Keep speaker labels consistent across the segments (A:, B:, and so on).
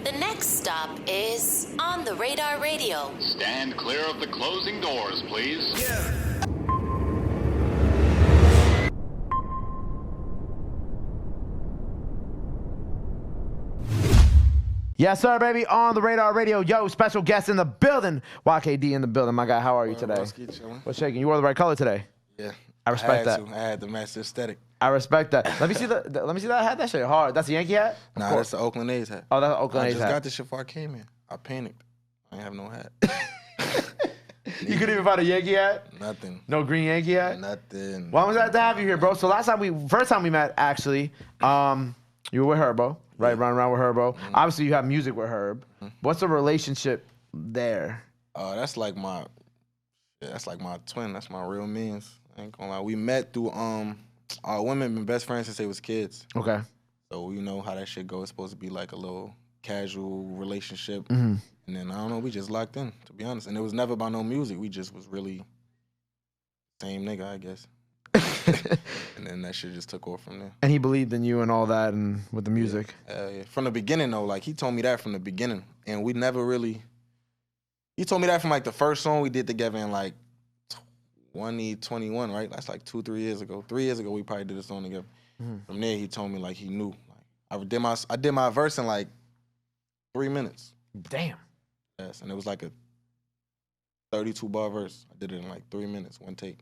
A: The next stop is On the Radar Radio.
B: Stand clear of the closing doors, please.
C: Yeah.
D: Yes, sir, baby. On the Radar Radio. Yo, special guest in the building. YKD in the building. My guy, how are you today? What's shaking? You wore the right color today.
C: Yeah.
D: I respect that.
C: I had to match the aesthetic.
D: I respect that. Let me see let me see that hat. That shit hard. That's a Yankee hat?
C: Nah, that's the Oakland A's hat.
D: Oh, that's an Oakland A's hat.
C: I just got this shit before I came in. I panicked. I ain't have no hat.
D: You couldn't even find a Yankee hat?
C: Nothing.
D: No green Yankee hat?
C: Nothing.
D: Why was that to have you here, bro? So first time we met, actually, you were with Herbo, right?
C: Yeah.
D: Running around with Herbo.
C: Mm-hmm.
D: Obviously, you have music with Herb.
C: Mm-hmm.
D: What's the relationship there?
C: That's like my twin. That's my real means. I ain't gonna lie. We met through our women been best friends since they was kids.
D: Okay.
C: So you know how that shit goes. It's supposed to be like a little casual relationship.
D: Mm-hmm.
C: And then I don't know, we just locked in, to be honest. And it was never about no music. We just was really same nigga, I guess. And then that shit just took off from there.
D: And he believed in you and all that and with the music.
C: Yeah. From the beginning though, like he told me that from the beginning. And we never really, he told me that from like the first song we did together in like 2021, right? That's like 2-3 years ago. 3 years ago we probably did a song together. Mm-hmm. From there he told me like he knew. Like I did my verse in like 3 minutes.
D: Damn.
C: Yes, and it was like a 32 bar verse. I did it in like 3 minutes, one take.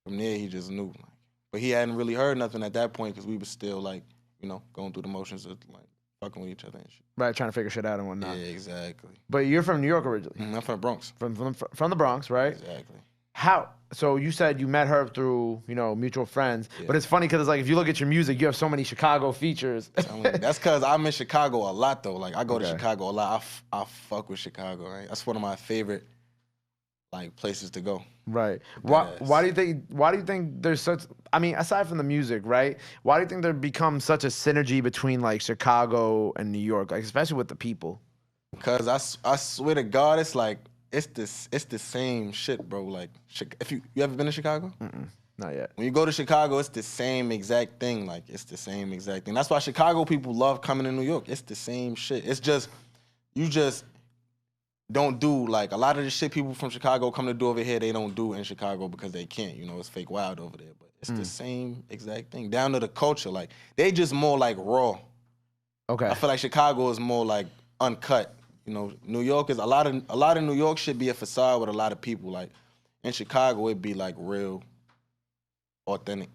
C: From there, he just knew. Like, but he hadn't really heard nothing at that point because we were still like, you know, going through the motions of like fucking with each other and shit.
D: Right, trying to figure shit out and whatnot.
C: Yeah, exactly.
D: But you're from New York originally.
C: I'm from the Bronx.
D: From the Bronx, right?
C: Exactly.
D: How? So you said you met her through, you know, mutual friends. Yeah. But it's funny because it's like if you look at your music, you have so many Chicago features.
C: That's because I'm in Chicago a lot though. Like I go to Chicago a lot. I fuck with Chicago. Right? That's one of my favorite like places to go.
D: Right. Why do you think there's such? I mean, aside from the music, right? Why do you think there becomes such a synergy between like Chicago and New York, like especially with the people? Because
C: I swear to God, it's like. It's the same shit, bro. Like, if you ever been to Chicago?
D: Not yet.
C: When you go to Chicago, it's the same exact thing. Like, it's the same exact thing. That's why Chicago people love coming to New York. It's the same shit. It's just, you just don't do, like, a lot of the shit people from Chicago come to do over here, they don't do in Chicago because they can't. You know, it's fake wild over there. But it's the same exact thing. Down to the culture. Like, they just more, like, raw.
D: Okay.
C: I feel like Chicago is more, like, uncut. You know, New York is a lot of New York should be a facade with a lot of people. Like in Chicago, it'd be like real, authentic.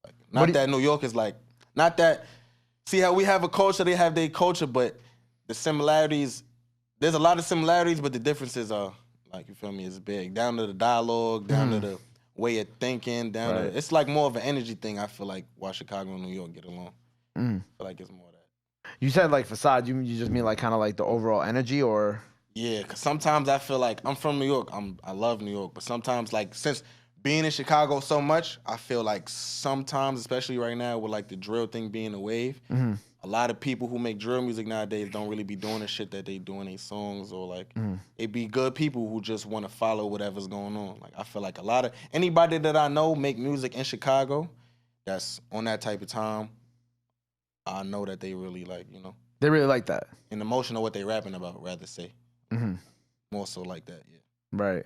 C: Like not that New York is like not that. See how we have a culture, they have their culture, but the similarities. There's a lot of similarities, but the differences are like you feel me is big. Down to the dialogue, down to the way of thinking, down to it's like more of an energy thing. I feel like why Chicago and New York get along. I feel like it's more.
D: You said like facade. You just mean like kind of like the overall energy, or?
C: Yeah, because sometimes I feel like I'm from New York. I love New York, but sometimes like since being in Chicago so much, I feel like sometimes, especially right now with like the drill thing being a wave, a lot of people who make drill music nowadays don't really be doing the shit that they do in their songs, or like it be good people who just want to follow whatever's going on. Like I feel like a lot of anybody that I know make music in Chicago that's on that type of time. I know that they really like, you know.
D: They really like that.
C: And emotional what they rapping about, rather say. More so like that, yeah.
D: Right.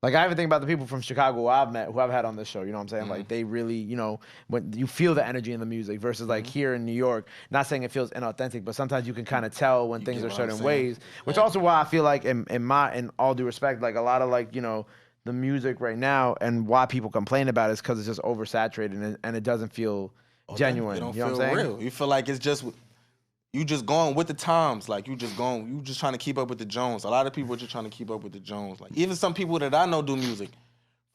D: Like I even think about the people from Chicago who I've met, who I've had on this show, you know what I'm saying? Like they really, you know, when you feel the energy in the music versus like here in New York, not saying it feels inauthentic, but sometimes you can kind of tell when things are certain ways, which also why I feel like in all due respect, like a lot of like, you know, the music right now and why people complain about it is because it's just oversaturated and it doesn't feel genuine.
C: It don't
D: you know
C: feel
D: what I'm saying?
C: real. You feel like it's just you just going with the times. Like you just trying to keep up with the Jones. A lot of people are just trying to keep up with the Jones. Like even some people that I know do music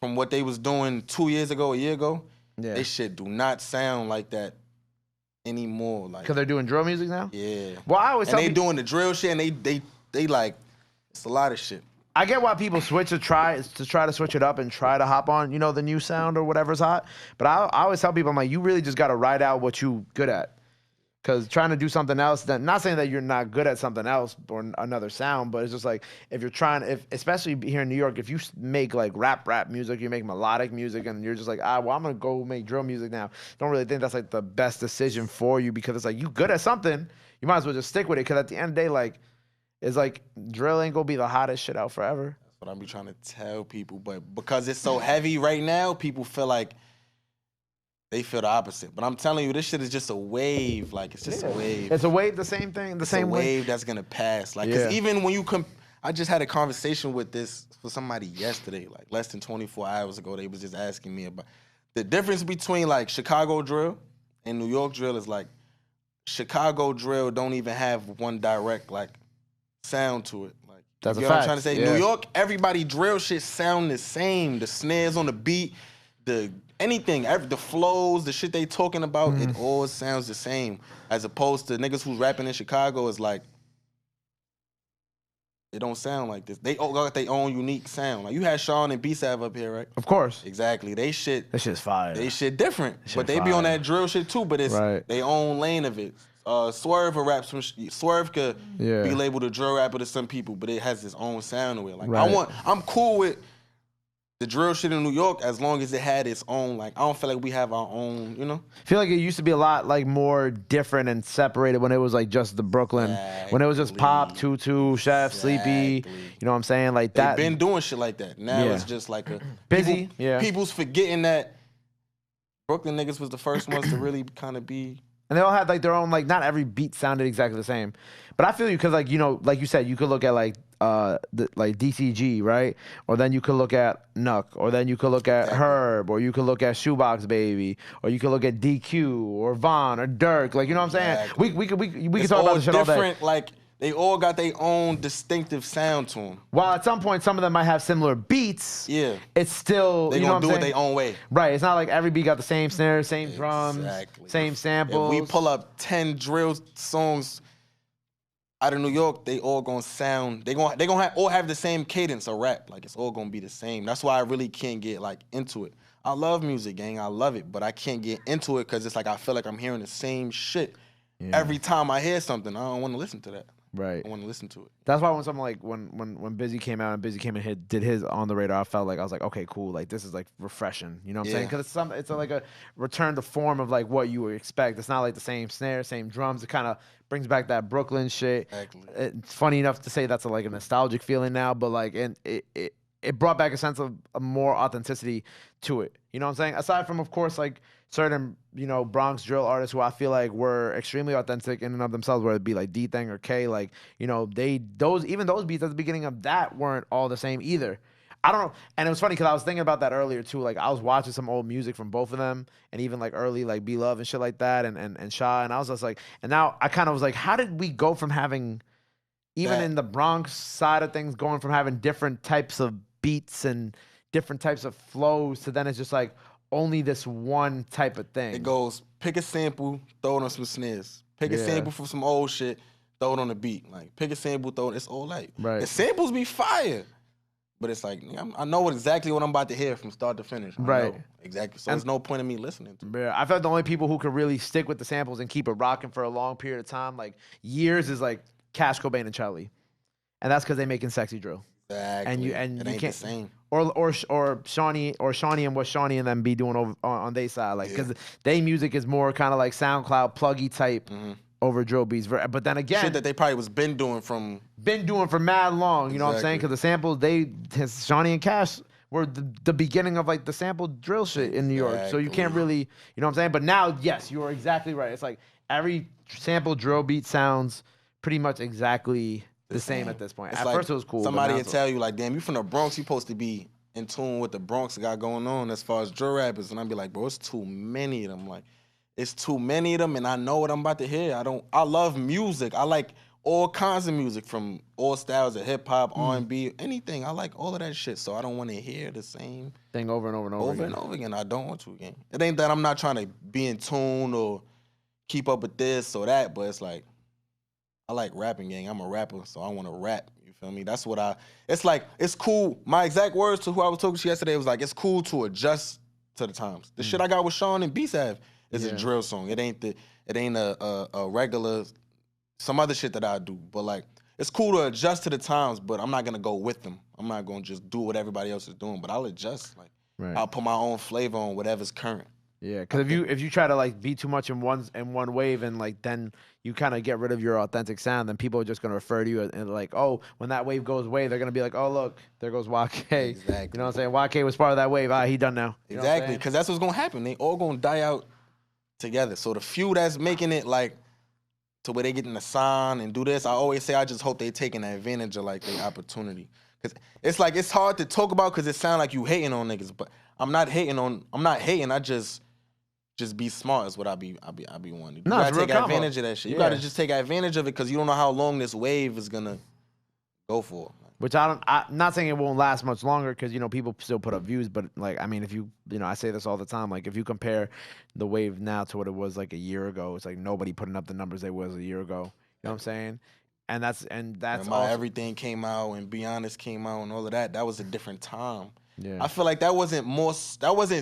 C: from what they was doing 2 years ago, a year ago. Yeah. They shit do not sound like that anymore. Like
D: because they're doing drill music now.
C: Yeah.
D: Well, I always tell
C: doing the drill shit, and they like it's a lot of shit.
D: I get why people switch to try to switch it up and try to hop on, you know, the new sound or whatever's hot. But I always tell people, I'm like, you really just got to ride out what you good at. Because trying to do something else, then not saying that you're not good at something else or another sound, but it's just like if you're trying, especially here in New York, if you make like rap music, you make melodic music, and you're just like, well, I'm gonna go make drill music now. Don't really think that's like the best decision for you because it's like you good at something, you might as well just stick with it. Because at the end of the day, like it's like drill ain't gonna be the hottest shit out forever.
C: That's what I'm be trying to tell people, but because it's so heavy right now, people feel like. They feel the opposite. But I'm telling you, this shit is just a wave. Like, it's just a wave.
D: It's a wave, the same thing, the same
C: wave that's going to pass. Like, because even when you I just had a conversation with somebody yesterday, like less than 24 hours ago. They was just asking me about the difference between, like, Chicago drill and New York drill is, like, Chicago drill don't even have one direct, like, sound to it. Like,
D: that's
C: you
D: a
C: know
D: fact.
C: what I'm trying to say?
D: Yeah.
C: New York, everybody drill shit sound the same. The snares on the beat, anything, the flows, the shit they talking about, it all sounds the same. As opposed to niggas who's rapping in Chicago is like, it don't sound like this. They all got their own unique sound. Like you had Sean and B-Sav up here, right?
D: Of course.
C: Exactly. That shit's
D: fire.
C: They shit different. But they
D: fire.
C: be on that drill shit too, but it's their own lane of it. Swerve or raps from Swerve could be labeled a drill rapper to some people, but it has its own sound to it. Like I'm cool with the drill shit in New York as long as it had its own, like, I don't feel like we have our own, you know?
D: I feel like it used to be a lot, like, more different and separated when it was, like, just the Brooklyn. When it was just Pop, Tutu, Chef, Sleepy, you know what I'm saying? Like, that.
C: They've been doing shit like that. Now it's just like a...
D: Busy,
C: People's forgetting that Brooklyn niggas was the first ones to really kind of be...
D: And they all had, like, their own, like, not every beat sounded exactly the same. But I feel you because, like, you know, like you said, you could look at, like DCG, right? Or then you could look at Nuck, or then you could look at Herb, or you could look at Shoebox Baby, or you could look at DQ, or Von, or Dirk. Like, you know what I'm saying? We could talk about this shit all day.
C: Like, they all got their own distinctive sound to them.
D: While at some point, some of them might have similar beats. Yeah. It's still,
C: they
D: you know what I'm saying?
C: They gonna do it their own way.
D: Right. It's not like every beat got the same snares, same drums, same samples.
C: If we pull up 10 drill songs out of New York, they all gonna sound. They gonna all have the same cadence of rap. Like it's all gonna be the same. That's why I really can't get like into it. I love music, gang. I love it, but I can't get into it because it's like I feel like I'm hearing the same shit every time I hear something. I don't want to listen to that.
D: Right.
C: I want to listen to it.
D: That's why when something like when Busy came out and Busy came and did his On the Radar, I felt like I was like, okay, cool. Like this is like refreshing. You know what I'm saying? Because it's like a return to form of like what you would expect. It's not like the same snare, same drums. It kind of brings back that Brooklyn shit.
C: Exactly.
D: It's funny enough to say that's like a nostalgic feeling now, but like it brought back a sense of a more authenticity to it. You know what I'm saying? Aside from, of course, like certain, you know, Bronx drill artists who I feel like were extremely authentic in and of themselves, whether it be like D-Thang or K, like, you know, those beats at the beginning of that weren't all the same either. I don't know. And it was funny because I was thinking about that earlier too. Like I was watching some old music from both of them and even like early like B Love and shit like that and Shaw. And I was just like, and now I kind of was like, how did we go from having, even in the Bronx side of things, going from having different types of beats and different types of flows to then it's just like only this one type of thing.
C: It goes, pick a sample, throw it on some snares. Pick a sample from some old shit, throw it on the beat. Like, pick a sample, throw it, it's all like, the samples be fire. But it's like, I know exactly what I'm about to hear from start to finish. I know exactly. So there's no point in me listening to it.
D: I feel like the only people who could really stick with the samples and keep it rocking for a long period of time, like years, is like Cash Cobain and Charlie. And that's because they making sexy drill.
C: Exactly.
D: And
C: it
D: you
C: ain't
D: can't,
C: the same.
D: Or Shawnee and what Shawnee and them be doing over on their side, like because their music is more kind of like SoundCloud pluggy type over drill beats. But then again,
C: shit that they probably been doing
D: for mad long. You know what I'm saying? Because the samples Shawnee and Cash were the beginning of like the sample drill shit in New York. So you can't really, you know what I'm saying? But now, yes, you are exactly right. It's like every sample drill beat sounds pretty much exactly the same at this point. At
C: like
D: first it was cool.
C: Somebody will tell you like, damn, you from the Bronx, you supposed to be in tune with the Bronx got going on as far as drill rappers. And I'd be like, bro, it's too many of them. Like, it's too many of them and I know what I'm about to hear. I love music. I like all kinds of music from all styles of hip hop, R&B, anything. I like all of that shit. So I don't want to hear the same
D: thing over and over and over again.
C: and over again. I don't want to again. It ain't that I'm not trying to be in tune or keep up with this or that, but it's like, I like rapping, gang. I'm a rapper, so I want to rap. You feel me? That's what it's like, it's cool. My exact words to who I was talking to yesterday was like, it's cool to adjust to the times. The shit I got with Sean and B-Sav, It's a drill song. It ain't a regular some other shit that I do. But like it's cool to adjust to the times, but I'm not gonna go with them. I'm not gonna just do what everybody else is doing. But I'll adjust. Like I'll put my own flavor on whatever's current.
D: Yeah, because if you try to like be too much in one wave and like then you kind of get rid of your authentic sound, then people are just gonna refer to you and like, oh, when that wave goes away, they're gonna be like, oh look, there goes YK.
C: Exactly.
D: You know what I'm saying? YK was part of that wave. He done now. You know
C: Exactly, because that's what's gonna happen. They all gonna die out together. So the few that's making it like to where they getting the sign and do this, I always say I just hope they taking advantage of like their opportunity. Cause it's like it's hard to talk about because it sound like you hating on niggas, but I'm not hating. I just be smart is what I be wanting. You gotta take advantage of that shit. You gotta just take advantage of it because you don't know how long this wave is gonna go for.
D: Which I'm not saying it won't last much longer because, you know, people still put up views. But, like, I mean, if you know, I say this all the time. Like, if you compare the wave now to what it was like a year ago, it's like nobody putting up the numbers they was a year ago. You know what I'm saying? And that's
C: also, everything came out and Be Honest came out and all of that. That was a different time.
D: Yeah.
C: I feel like that wasn't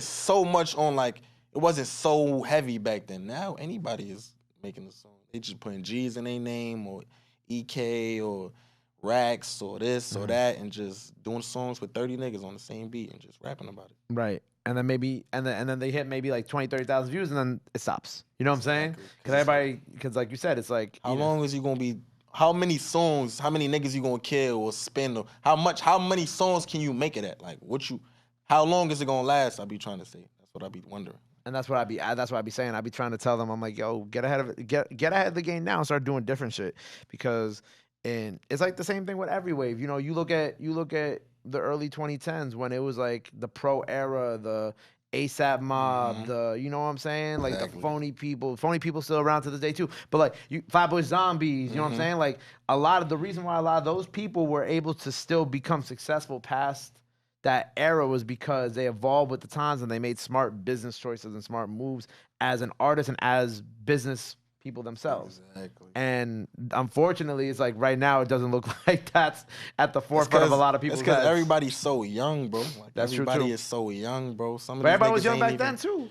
C: so much on like, it wasn't so heavy back then. Now anybody is making a song. They just putting G's in their name or EK or Racks or this or that and just doing songs with 30 niggas on the same beat and just rapping about it.
D: Right. And then then they hit maybe like 20, 30,000 views and then it stops. You know what I'm saying? Because like you said, it's like
C: how long is you gonna be? How many songs? How many niggas you gonna kill or spend? Or how many songs can you make it at? Like how long is it gonna last? I be trying to say. That's what I be wondering.
D: And that's what I be saying. I be trying to tell them. I'm like, yo, get ahead of it. Get ahead of the game now and start doing different shit because. And it's like the same thing with every wave. You know, you look at the early 2010s when it was like the pro era, the ASAP mob, the you know what I'm saying? Like the phony people still around to this day too. But like Flatbush Zombies, you know what I'm saying? Like the reason why a lot of those people were able to still become successful past that era was because they evolved with the times and they made smart business choices and smart moves as an artist and as business people themselves.
C: Exactly.
D: And unfortunately, it's like right now it doesn't look like that's at the forefront of a lot of people's heads.
C: It's because everybody's so young, bro. Like
D: that's
C: everybody
D: true too.
C: is so young, bro.
D: But everybody was young back then too.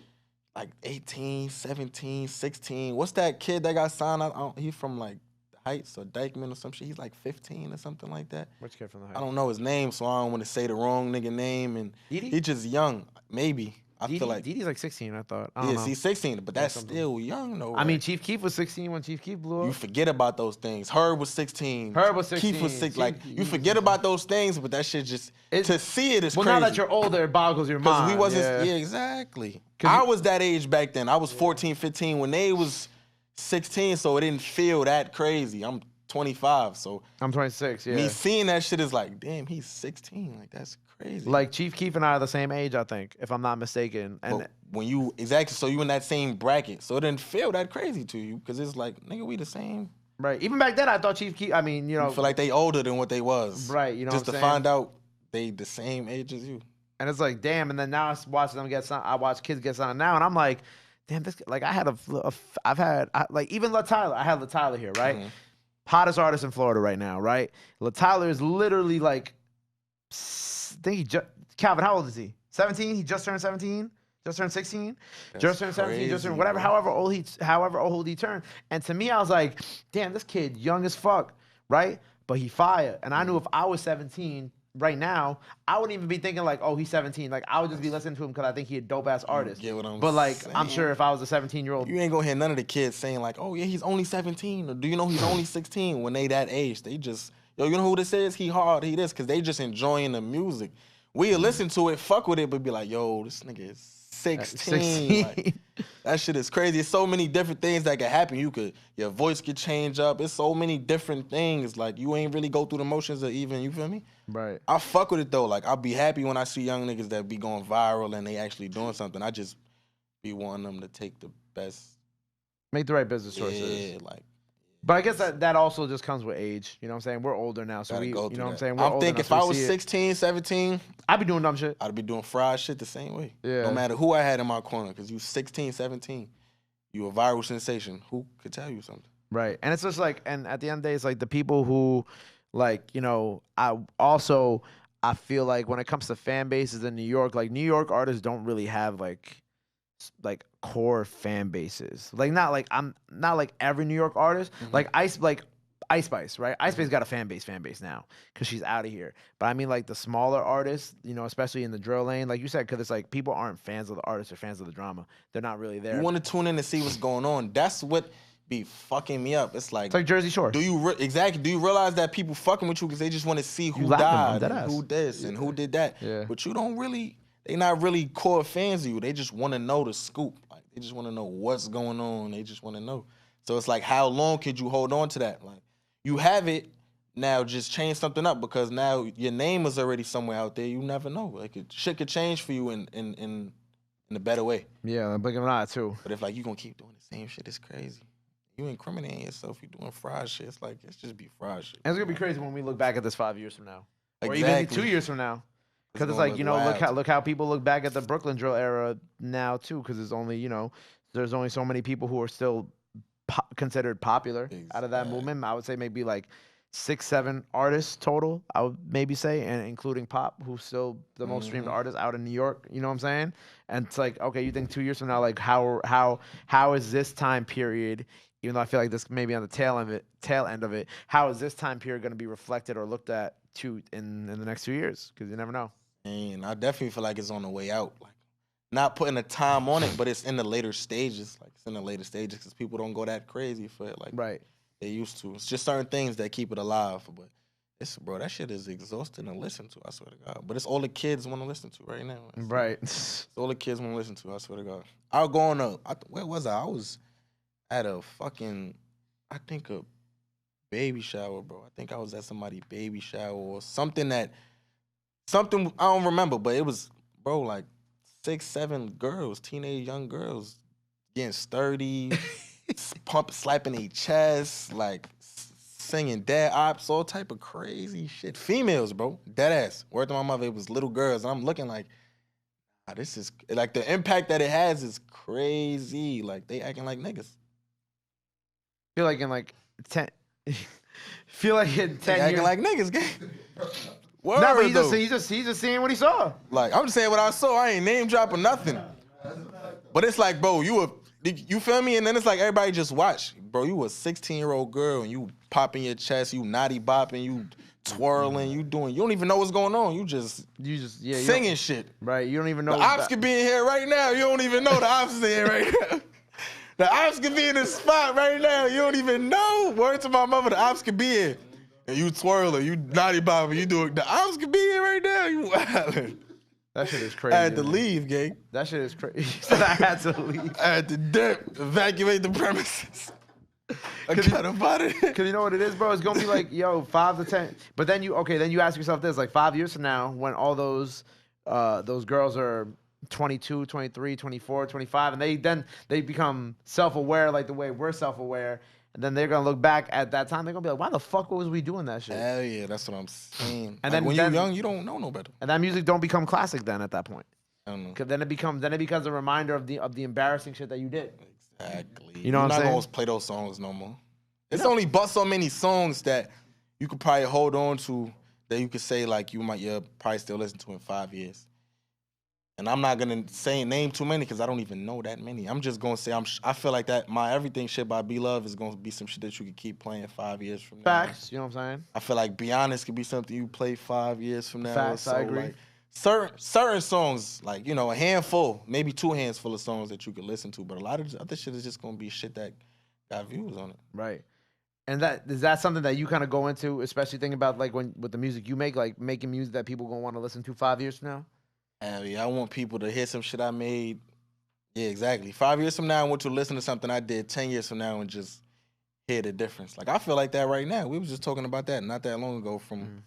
C: Like 18, 17, 16. What's that kid that got signed out? He from like the Heights or Dykeman or some shit. He's like 15 or something like that.
D: Which kid from the Heights?
C: I don't know his name, so I don't want to say the wrong nigga name. And he's just young, maybe. I feel like
D: Didi's like 16, I thought.
C: He's 16, but that's still young though. Right?
D: I mean, Chief Keef was 16 when Chief Keef blew up.
C: You forget about those things. Herb was 16. Keef was 6. Like you forget about those things, but that shit just to see it is crazy.
D: Well, now that you're older, it boggles your mind.
C: Because we wasn't. Yeah, exactly. I was that age back then. I was 14, 15 when they was 16, so it didn't feel that crazy. I'm 25, so
D: I'm 26. Yeah.
C: Me seeing that shit is like, damn, he's 16. Like that's crazy.
D: Like Chief Keef and I are the same age, I think, if I'm not mistaken. And
C: when you so you in that same bracket, so it didn't feel that crazy to you because it's like, nigga, we the same.
D: Right. Even back then, I thought Chief Keef. I mean, you know,
C: you feel like they older than what they was.
D: Right. You know,
C: just
D: what I'm
C: to find out they the same age as you.
D: And it's like, damn. And then now I watch them get signed. I watch kids get signed now, and I'm like, damn, this. Like I had like even La Tyler. I had La Tyler here, right? Mm-hmm. Hottest artist in Florida right now, right? La Tyler is literally like, I think Calvin, how old is he? 17? He just turned 17? Just turned 16?
C: That's
D: just turned 17,
C: crazy,
D: just turned whatever, however old he turned. And to me, I was like, damn, this kid, young as fuck, right? But he fire. And I knew if I was 17 right now, I wouldn't even be thinking like, oh, he's 17. Like, I would just be listening to him because I think he a dope-ass artist.
C: Get what I'm
D: but like,
C: saying?
D: I'm sure if I was a 17-year-old.
C: You ain't gonna hear none of the kids saying like, oh, yeah, he's only 17. Or do you know he's only 16 when they that age? They just, yo, you know who this is? He hard, he this. Because they just enjoying the music. We'll listen to it, fuck with it, but be like, yo, this nigga is 16. Like, that shit is crazy. It's so many different things that can happen. Your voice could change up. It's so many different things. Like, you ain't really go through the motions of even, you feel me?
D: Right.
C: I fuck with it, though. Like, I'll be happy when I see young niggas that be going viral and they actually doing something. I just be wanting them to take the best.
D: Make the right business choices.
C: Yeah, like.
D: But I guess that also just comes with age. You know what I'm saying? We're older now, so you know what I'm saying?
C: I think if I was 16, 17,
D: I'd be doing dumb shit.
C: I'd be doing fried shit the same way.
D: Yeah.
C: No matter who I had in my corner, because you 16, 17, you a viral sensation. Who could tell you something?
D: Right. And it's just like, and at the end of the day, it's like the people who, like, you know, I feel like when it comes to fan bases in New York, like New York artists don't really have like core fan bases. Like not like every New York artist. Like Ice Spice, right? Ice Spice got a fan base now because she's out of here. But I mean, like the smaller artists, you know, especially in the drill lane, like you said, because it's like people aren't fans of the artist or fans of the drama. They're not really there.
C: You want to tune in to see what's going on. That's what be fucking me up. It's like
D: Jersey Shore.
C: Do you exactly? Do you realize that people fucking with you because they just want to see who
D: laughing,
C: died,
D: I'm
C: and
D: deadass.
C: who this, and who did that?
D: Yeah.
C: But you don't really. They not really core fans of you. They just want to know the scoop. Like they just want to know what's going on. They just want to know. So it's like, how long could you hold on to that? Like you have it now. Just change something up because now your name is already somewhere out there. You never know. Like shit could change for you in a better way.
D: Yeah, Blink of an Eye too.
C: But if like you gonna keep doing the same shit, it's crazy. You incriminating yourself. You doing fried shit. It's like it's just be fried shit.
D: And it's gonna be crazy when we look back at this 5 years from now, or
C: Exactly.
D: even 2 years from now. Because it's
C: gonna
D: like, you
C: look
D: know,
C: wild.
D: look how people look back at the Brooklyn drill era now too. Because there's only, you know, there's only so many people who are still considered popular out of that movement. I would say maybe like 6, 7 artists total. I would maybe say, and including Pop, who's still the most streamed artist out in New York. You know what I'm saying? And it's like, okay, you think 2 years from now, like how is this time period? Even though I feel like this may be on the tail end of it, how is this time period going to be reflected or looked at too in the next 2 years? Because you never know.
C: And I definitely feel like it's on the way out. Like, not putting a time on it, but it's in the later stages. Like, it's in the later stages because people don't go that crazy for it like
D: Right.
C: they used to. It's just certain things that keep it alive. But it's, bro, that shit is exhausting to listen to, I swear to God. But it's all the kids want to listen to right now.
D: Right.
C: It's all the kids want to listen to, I swear to God. I was going up. Where was I? I was at a fucking, I think a baby shower, bro. I think I was at somebody's baby shower or something I don't remember, but it was, bro, like 6, 7 girls, teenage young girls, getting sturdy, slapping their chest, like singing dad ops, all type of crazy shit. Females, bro, dead ass. Word to my mother, it was little girls, and I'm looking like, this is like the impact that it has is crazy. Like they acting like niggas.
D: Feel like in like 10. Feel like in 10
C: They
D: years.
C: acting like niggas, gang. Word,
D: No, but he's
C: though.
D: just seeing what he saw.
C: Like, I'm just saying what I saw. I ain't name dropping nothing. But it's like, bro, you feel me? And then it's like everybody just watch. Bro, you a 16-year-old girl and you popping your chest, you naughty bopping, you twirling, you don't even know what's going on. You just singing shit.
D: Right, you don't even know.
C: The ops could be in here right now. You don't even know the ops is in here right now. The ops could be in this spot right now. You don't even know. Word to my mother, the ops could be here. And you twirling, you naughty bopping, you doing. The ops could be here right now. You wildin'.
D: That shit is crazy.
C: I had to
D: man.
C: leave, gang.
D: That shit is crazy. I had to leave.
C: I had to dip, evacuate the premises. I got about it.
D: Cause you know what it is, bro? It's gonna be like, yo, 5 to 10. But then you ask yourself this, like 5 years from now, when all those girls are 22, 23, 24, 25, and they become self-aware like the way we're self-aware, and then they're gonna look back at that time, they're gonna be like, why the fuck was we doing that shit?
C: Hell yeah, that's what I'm saying.
D: And
C: Like,
D: then
C: when you're young, you don't know no better.
D: And that music don't become classic then at that point.
C: I don't know.
D: Cause then it becomes a reminder of the embarrassing shit that you did.
C: Exactly.
D: You know what I'm
C: You're not
D: saying?
C: gonna play those songs no more. It's only but so many songs that you could probably hold on to that you could say like you'll probably still listen to in 5 years. And I'm not gonna name too many because I don't even know that many. I'm just gonna say I feel like that my everything shit by B Love is gonna be some shit that you could keep playing 5 years from now.
D: Facts, you know what I'm saying?
C: I feel like Be Honest could be something you play 5 years from now.
D: Facts, I agree.
C: Like, certain songs, like, you know, a handful, maybe 2 hands full of songs that you could listen to, but a lot of other shit is just gonna be shit that got views on it.
D: Right. And is that something that you kind of go into, especially thinking about like with the music you make, like making music that people gonna want to listen to 5 years from now?
C: Yeah, I want people to hear some shit I made. Yeah, exactly. 5 years from now, I want to listen to something I did 10 years from now and just hear the difference. Like, I feel like that right now. We was just talking about that not that long ago. From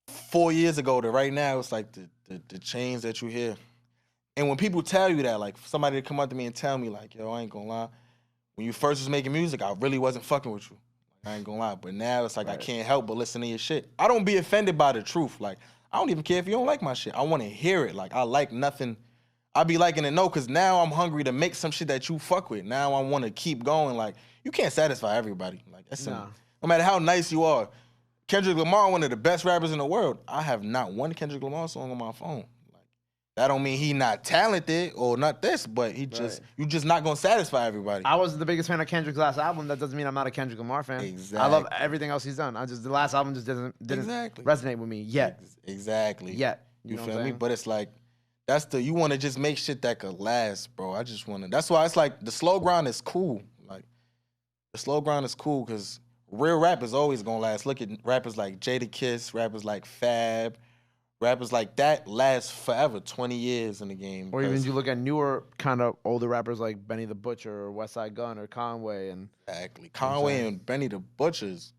C: 4 years ago to right now, it's like the change that you hear. And when people tell you that, like somebody to come up to me and tell me, like, yo, I ain't gonna lie, when you first was making music, I really wasn't fucking with you. Like, I ain't gonna lie. But now it's like I can't help but listen to your shit. I don't be offended by the truth. Like, I don't even care if you don't like my shit. I want to hear it. Like, I like nothing. I be liking to know because now I'm hungry to make some shit that you fuck with. Now I want to keep going. Like, you can't satisfy everybody. Like, that's no matter how nice you are. Kendrick Lamar, one of the best rappers in the world. I have not one Kendrick Lamar song on my phone. Like, That don't mean he not talented or not this, but you just not gonna satisfy everybody.
D: I was the biggest fan of Kendrick's last album. That doesn't mean I'm not a Kendrick Lamar fan.
C: Exactly.
D: I love everything else he's done. The last album just didn't resonate with me yet.
C: Exactly.
D: Yet.
C: You feel me? But it's like you want to just make shit that could last, bro. I just want to. That's why it's like the slow grind is cool. Like the slow grind is cool because real rap is always gonna last. Look at rappers like Jadakiss, rappers like Fab, rappers like that last forever, 20 years in the game.
D: Or even you look at newer kind of older rappers like Benny the Butcher or West Side Gun or Conway and
C: exactly Conway and Benny the Butcher's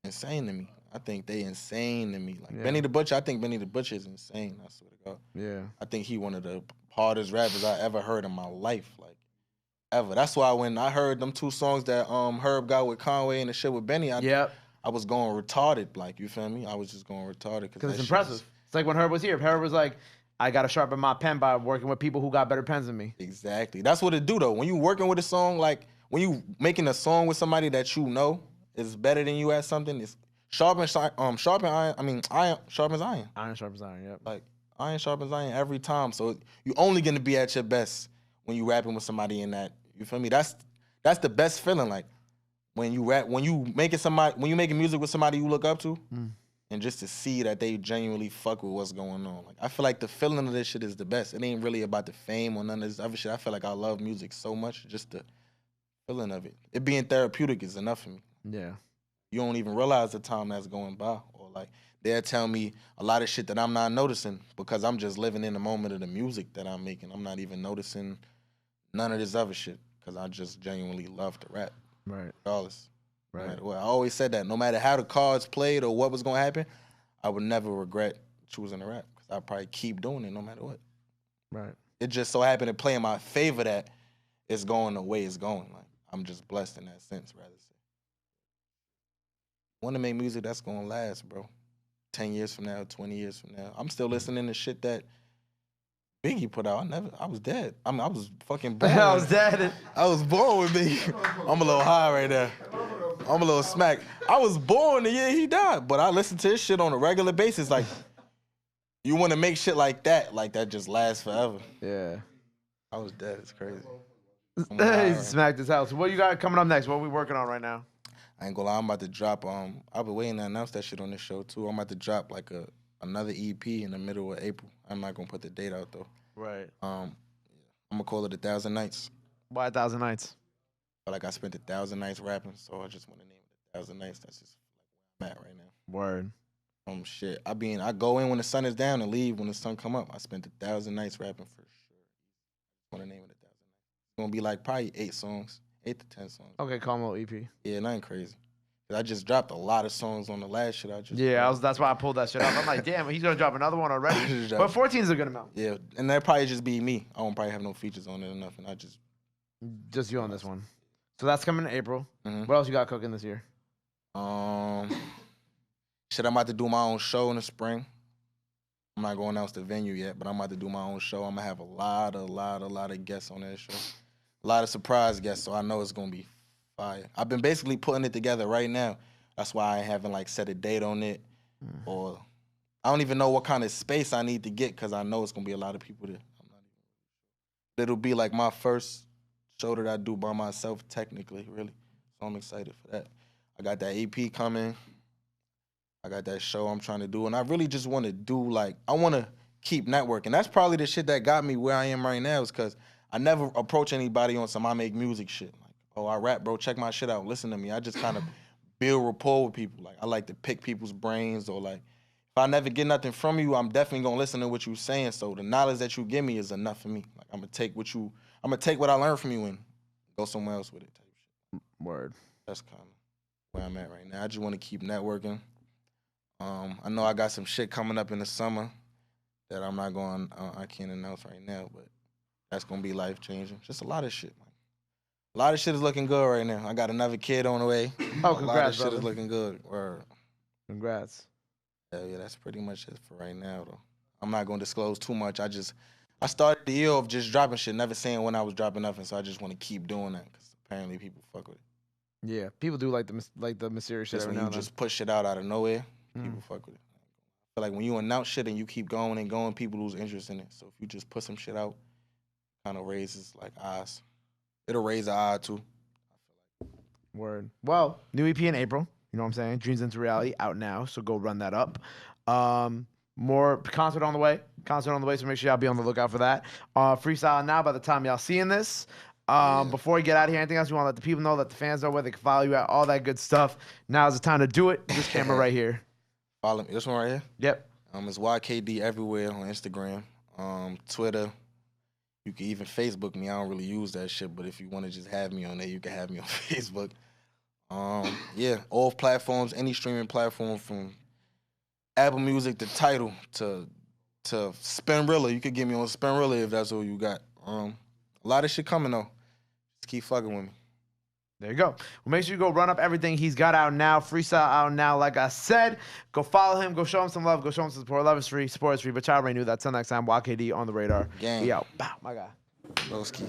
C: insane to me. I think they insane to me. Like Benny the Butcher, I think Benny the Butcher is insane. I swear to God.
D: Yeah.
C: I think he one of the hardest rappers I ever heard in my life. Like ever. That's why when I heard them 2 songs that Herb got with Conway and the shit with Benny, I was going retarded. Like, you feel me? I was just going retarded
D: because it's impressive. It's like when Herb was here. Herb was like, I got to sharpen my pen by working with people who got better pens than me.
C: Exactly. That's what it do though. When you working with a song, like when you making a song with somebody that you know is better than you at something, it's iron sharpens iron.
D: Iron sharpens iron. Yep.
C: Like iron sharpens iron every time. So you only gonna be at your best when you rapping with somebody in that. You feel me? That's the best feeling. Like when you making music with somebody you look up to, and just to see that they genuinely fuck with what's going on. Like I feel like the feeling of this shit is the best. It ain't really about the fame or none of this other shit. I feel like I love music so much, just the feeling of it. It being therapeutic is enough for me.
D: Yeah.
C: You don't even realize the time that's going by. Or like they'll tell me a lot of shit that I'm not noticing because I'm just living in the moment of the music that I'm making. I'm not even noticing none of this other shit because I just genuinely love to rap.
D: Right.
C: Regardless.
D: Right.
C: No matter what. I always said that. No matter how the cards played or what was going to happen, I would never regret choosing to rap because I'd probably keep doing it no matter what.
D: Right.
C: It just so happened to play in my favor that it's going the way it's going. Like I'm just blessed in that sense, rather say. Want to make music that's gonna last, bro. 10 years from now, 20 years from now. I'm still listening to shit that Biggie put out. I was dead. I was fucking born.
D: I was dead.
C: I was born with Biggie. I'm a little high right now. I'm a little smacked. I was born the year he died, but I listen to his shit on a regular basis. Like, you want to make shit like that just lasts forever.
D: Yeah.
C: I was dead. It's crazy.
D: He smacked his house. What you got coming up next? What are we working on right now?
C: I ain't gonna lie, I'm about to drop. I've been waiting to announce that shit on this show too. I'm about to drop like another EP in the middle of April. I'm not gonna put the date out though.
D: Right.
C: I'm gonna call it 1,000 Nights.
D: Why 1,000 Nights?
C: But like I spent 1,000 nights rapping, so I just want to name it 1,000 Nights. That's just like where I'm at right now.
D: Word.
C: Shit. I go in when the sun is down and leave when the sun come up. I spent 1,000 nights rapping for sure. I want to name it 1,000 Nights. It's gonna be like probably 8 songs. 8 to 10 songs.
D: Okay, calm little EP.
C: Yeah, nothing crazy. Cause I just dropped a lot of songs on the last shit.
D: That's why I pulled that shit off. I'm like, damn, he's gonna drop another one already. But 14 is a good amount.
C: Yeah, and that probably just be me. I won't probably have no features on it or nothing.
D: Just you on this one. So that's coming in April.
C: Mm-hmm.
D: What else you got cooking this year?
C: Shit, I'm about to do my own show in the spring. I'm not going to announce the venue yet, but I'm about to do my own show. I'm gonna have a lot of guests on that show. A lot of surprise guests, so I know it's gonna be fire. I've been basically putting it together right now. That's why I haven't like set a date on it, or I don't even know what kind of space I need to get because I know it's gonna be a lot of people there. It'll be like my first show that I do by myself, technically, really. So I'm excited for that. I got that EP coming. I got that show I'm trying to do, and I really just want to do I want to keep networking. That's probably the shit that got me where I am right now, is because I never approach anybody on some I make music shit. Like, oh, I rap, bro, check my shit out, listen to me. I just kind of build rapport with people. Like, I like to pick people's brains, or like, if I never get nothing from you, I'm definitely gonna listen to what you're saying. So the knowledge that you give me is enough for me. Like, I'm gonna take what I learned from you and go somewhere else with it. Type shit.
D: Word.
C: That's kind of where I'm at right now. I just want to keep networking. I know I got some shit coming up in the summer that I can't announce right now, but that's gonna be life changing. Just a lot of shit, man. A lot of shit is looking good right now. I got another kid on the way.
D: Oh, congrats,
C: a lot of shit
D: brother.
C: is looking good. Word.
D: Congrats.
C: Yeah, that's pretty much it for right now, though. I'm not gonna disclose too much. I started the year of just dropping shit, never saying when I was dropping nothing. So I just want to keep doing that because apparently people fuck with it. Yeah,
D: people do like the mysterious shit
C: just
D: every
C: when
D: now
C: you
D: and then.
C: just push shit out of nowhere, people fuck with it. I feel like when you announce shit and you keep going and going, people lose interest in it. So if you just put some shit out, kind of raises like eyes. It'll raise the eye too.
D: Word. Well, new EP in April. You know what I'm saying? Dreams into Reality out now. So go run that up. More concert on the way. So make sure y'all be on the lookout for that. Freestyle now by the time y'all seeing this. Before we get out of here, anything else you want to let the people know, let the fans know where they can follow you at, all that good stuff. Now's the time to do it. This camera right here.
C: Follow me. This one right here?
D: Yep.
C: It's YKD everywhere on Instagram, Twitter. You can even Facebook me. I don't really use that shit, but if you want to just have me on there, you can have me on Facebook. All platforms, any streaming platform from Apple Music to Tidal to Spinrilla. You could get me on Spinrilla if that's all you got. A lot of shit coming though. Just keep fucking with me.
D: There you go. Well, make sure you go run up everything he's got out now. Freestyle out now. Like I said, go follow him. Go show him some love. Go show him some support. Love is free. Support is free. But y'all already knew that. Till next time, YKD on the radar.
C: Gang.
D: We out. Bow, my guy.
C: Broski.